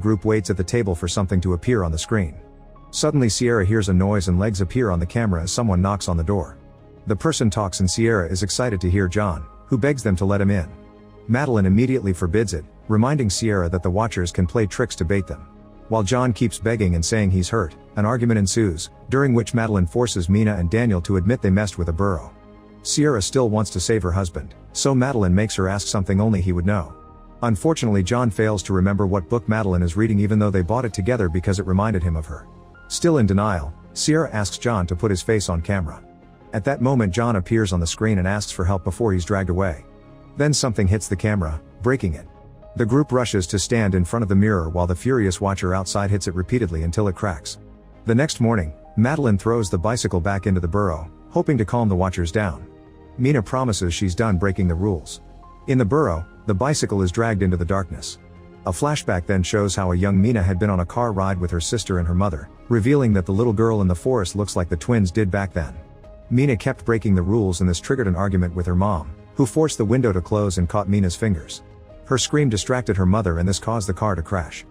The group waits at the table for something to appear on the screen. Suddenly Sierra hears a noise and legs appear on the camera as someone knocks on the door. The person talks and Sierra is excited to hear John, who begs them to let him in. Madeline immediately forbids it, reminding Sierra that the Watchers can play tricks to bait them. While John keeps begging and saying he's hurt, an argument ensues, during which Madeline forces Mina and Daniel to admit they messed with a burrow. Sierra still wants to save her husband, so Madeline makes her ask something only he would know. Unfortunately, John fails to remember what book Madeline is reading even though they bought it together because it reminded him of her. Still in denial, Sierra asks John to put his face on camera. At that moment John appears on the screen and asks for help before he's dragged away. Then something hits the camera, breaking it. The group rushes to stand in front of the mirror while the furious Watcher outside hits it repeatedly until it cracks. The next morning, Madeline throws the bicycle back into the burrow, hoping to calm the Watchers down. Mina promises she's done breaking the rules. In the burrow, the bicycle is dragged into the darkness. A flashback then shows how a young Mina had been on a car ride with her sister and her mother, revealing that the little girl in the forest looks like the twins did back then. Mina kept breaking the rules and this triggered an argument with her mom, who forced the window to close and caught Mina's fingers. Her scream distracted her mother and this caused the car to crash.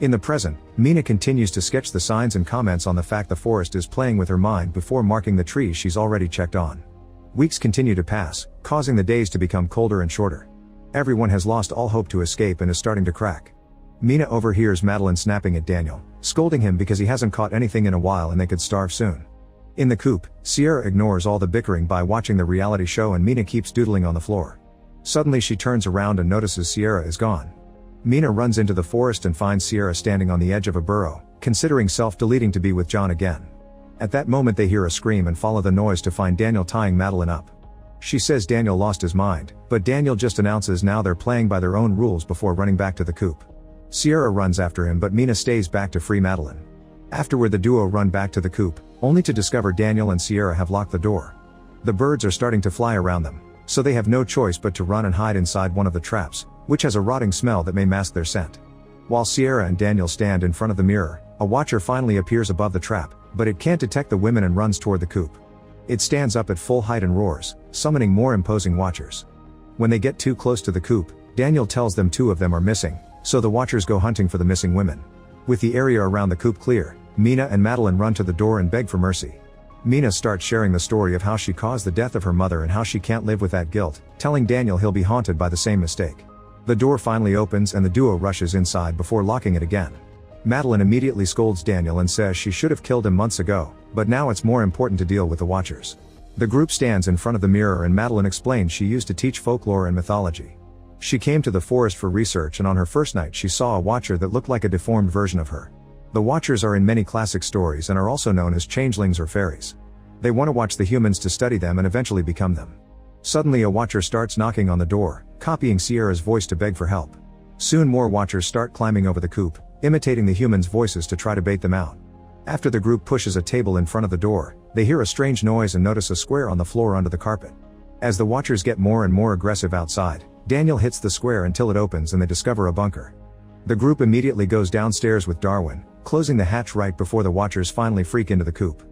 In the present, Mina continues to sketch the signs and comments on the fact the forest is playing with her mind before marking the trees she's already checked on. Weeks continue to pass, causing the days to become colder and shorter. Everyone has lost all hope to escape and is starting to crack. Mina overhears Madeline snapping at Daniel, scolding him because he hasn't caught anything in a while and they could starve soon. In the coop, Sierra ignores all the bickering by watching the reality show and Mina keeps doodling on the floor. Suddenly she turns around and notices Sierra is gone. Mina runs into the forest and finds Sierra standing on the edge of a burrow, considering self-deleting to be with John again. At that moment they hear a scream and follow the noise to find Daniel tying Madeline up. She says Daniel lost his mind, but Daniel just announces now they're playing by their own rules before running back to the coop. Sierra runs after him but Mina stays back to free Madeline. Afterward the duo run back to the coop, only to discover Daniel and Sierra have locked the door. The birds are starting to fly around them, so they have no choice but to run and hide inside one of the traps, which has a rotting smell that may mask their scent. While Sierra and Daniel stand in front of the mirror, a Watcher finally appears above the trap, but it can't detect the women and runs toward the coop. It stands up at full height and roars, summoning more imposing Watchers. When they get too close to the coop, Daniel tells them 2 of them are missing, so the Watchers go hunting for the missing women. With the area around the coop clear, Mina and Madeline run to the door and beg for mercy. Mina starts sharing the story of how she caused the death of her mother and how she can't live with that guilt, telling Daniel he'll be haunted by the same mistake. The door finally opens and the duo rushes inside before locking it again. Madeline immediately scolds Daniel and says she should have killed him months ago, but now it's more important to deal with the Watchers. The group stands in front of the mirror and Madeline explains she used to teach folklore and mythology. She came to the forest for research and on her first night she saw a Watcher that looked like a deformed version of her. The Watchers are in many classic stories and are also known as changelings or fairies. They want to watch the humans to study them and eventually become them. Suddenly a Watcher starts knocking on the door, copying Sierra's voice to beg for help. Soon more Watchers start climbing over the coop, imitating the humans' voices to try to bait them out. After the group pushes a table in front of the door, they hear a strange noise and notice a square on the floor under the carpet. As the Watchers get more and more aggressive outside, Daniel hits the square until it opens and they discover a bunker. The group immediately goes downstairs with Darwin, closing the hatch right before the Watchers finally freak into the coop.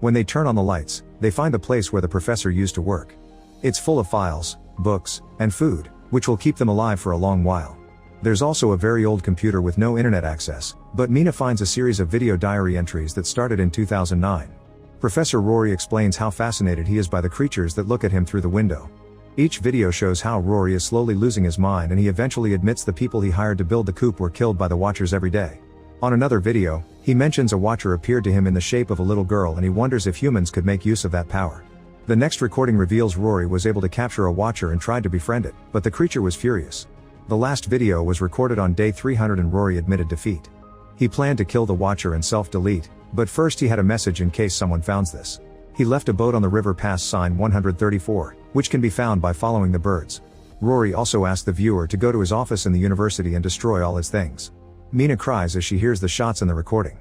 When they turn on the lights, they find the place where the professor used to work. It's full of files, books, and food, which will keep them alive for a long while. There's also a very old computer with no internet access, but Mina finds a series of video diary entries that started in 2009. Professor Rory explains how fascinated he is by the creatures that look at him through the window. Each video shows how Rory is slowly losing his mind and he eventually admits the people he hired to build the coop were killed by the Watchers every day. On another video, he mentions a Watcher appeared to him in the shape of a little girl and he wonders if humans could make use of that power. The next recording reveals Rory was able to capture a Watcher and tried to befriend it, but the creature was furious. The last video was recorded on day 300 and Rory admitted defeat. He planned to kill the Watcher and self-delete, but first he had a message in case someone found this. He left a boat on the river past sign 134, which can be found by following the birds. Rory also asked the viewer to go to his office in the university and destroy all his things. Mina cries as she hears the shots in the recording.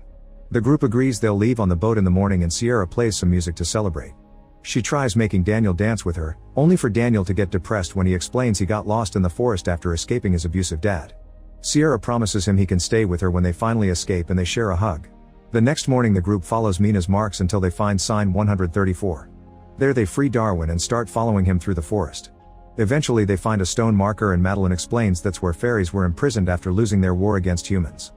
The group agrees they'll leave on the boat in the morning and Sierra plays some music to celebrate. She tries making Daniel dance with her, only for Daniel to get depressed when he explains he got lost in the forest after escaping his abusive dad. Sierra promises him he can stay with her when they finally escape and they share a hug. The next morning the group follows Mina's marks until they find sign 134. There they free Darwin and start following him through the forest. Eventually they find a stone marker and Madeline explains that's where fairies were imprisoned after losing their war against humans.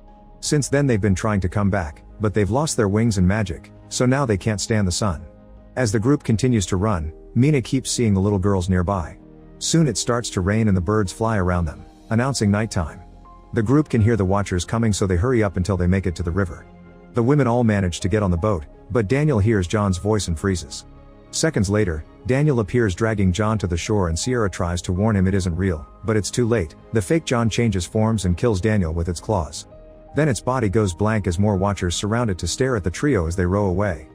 Since then they've been trying to come back, but they've lost their wings and magic, so now they can't stand the sun. As the group continues to run, Mina keeps seeing the little girls nearby. Soon it starts to rain and the birds fly around them, announcing nighttime. The group can hear the watchers coming, so they hurry up until they make it to the river. The women all manage to get on the boat, but Daniel hears John's voice and freezes. Seconds later, Daniel appears dragging John to the shore and Sierra tries to warn him it isn't real, but it's too late. The fake John changes forms and kills Daniel with its claws. Then its body goes blank as more watchers surround it to stare at the trio as they row away.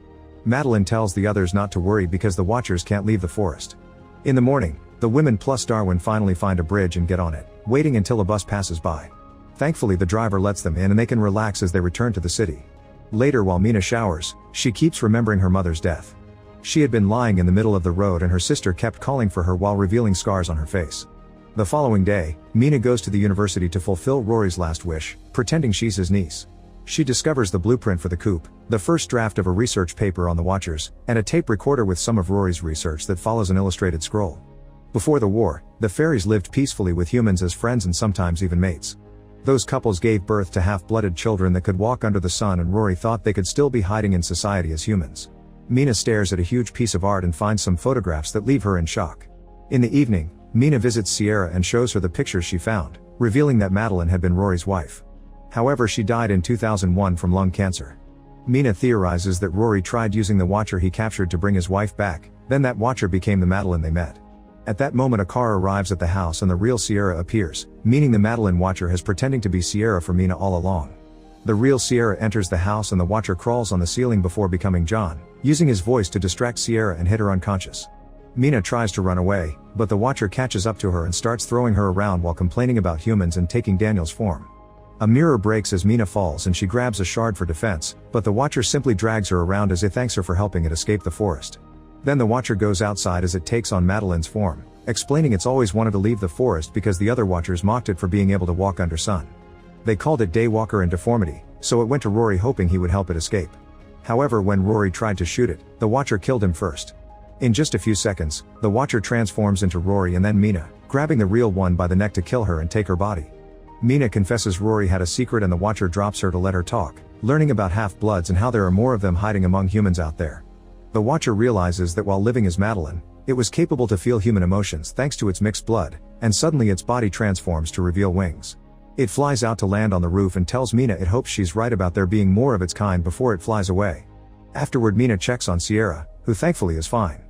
Madeline tells the others not to worry because the watchers can't leave the forest. In the morning, the women plus Darwin finally find a bridge and get on it, waiting until a bus passes by. Thankfully the driver lets them in and they can relax as they return to the city. Later, while Mina showers, she keeps remembering her mother's death. She had been lying in the middle of the road and her sister kept calling for her while revealing scars on her face. The following day, Mina goes to the university to fulfill Rory's last wish, pretending she's his niece. She discovers the blueprint for the coup, the first draft of a research paper on the Watchers, and a tape recorder with some of Rory's research that follows an illustrated scroll. Before the war, the fairies lived peacefully with humans as friends and sometimes even mates. Those couples gave birth to half-blooded children that could walk under the sun, and Rory thought they could still be hiding in society as humans. Mina stares at a huge piece of art and finds some photographs that leave her in shock. In the evening, Mina visits Sierra and shows her the pictures she found, revealing that Madeline had been Rory's wife. However, she died in 2001 from lung cancer. Mina theorizes that Rory tried using the Watcher he captured to bring his wife back, then that Watcher became the Madeline they met. At that moment a car arrives at the house and the real Sierra appears, meaning the Madeline Watcher has pretending to be Sierra for Mina all along. The real Sierra enters the house and the Watcher crawls on the ceiling before becoming John, using his voice to distract Sierra and hit her unconscious. Mina tries to run away, but the Watcher catches up to her and starts throwing her around while complaining about humans and taking Daniel's form. A mirror breaks as Mina falls and she grabs a shard for defense, but the Watcher simply drags her around as it thanks her for helping it escape the forest. Then the Watcher goes outside as it takes on Madeline's form, explaining it's always wanted to leave the forest because the other Watchers mocked it for being able to walk under sun. They called it Daywalker and Deformity, so it went to Rory hoping he would help it escape. However, when Rory tried to shoot it, the Watcher killed him first. In just a few seconds, the Watcher transforms into Rory and then Mina, grabbing the real one by the neck to kill her and take her body. Mina confesses Rory had a secret and the Watcher drops her to let her talk, learning about half-bloods and how there are more of them hiding among humans out there. The Watcher realizes that while living as Madeline, it was capable to feel human emotions thanks to its mixed blood, and suddenly its body transforms to reveal wings. It flies out to land on the roof and tells Mina it hopes she's right about there being more of its kind before it flies away. Afterward, Mina checks on Sierra, who thankfully is fine.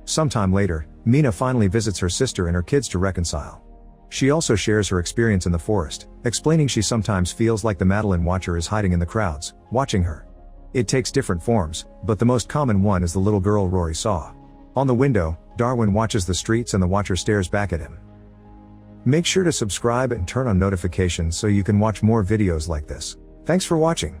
Sometime later, Mina finally visits her sister and her kids to reconcile. She also shares her experience in the forest, explaining she sometimes feels like the Madeline Watcher is hiding in the crowds, watching her. It takes different forms, but the most common one is the little girl Rory saw. On the window, Darwin watches the streets and the Watcher stares back at him. Make sure to subscribe and turn on notifications so you can watch more videos like this. Thanks for watching.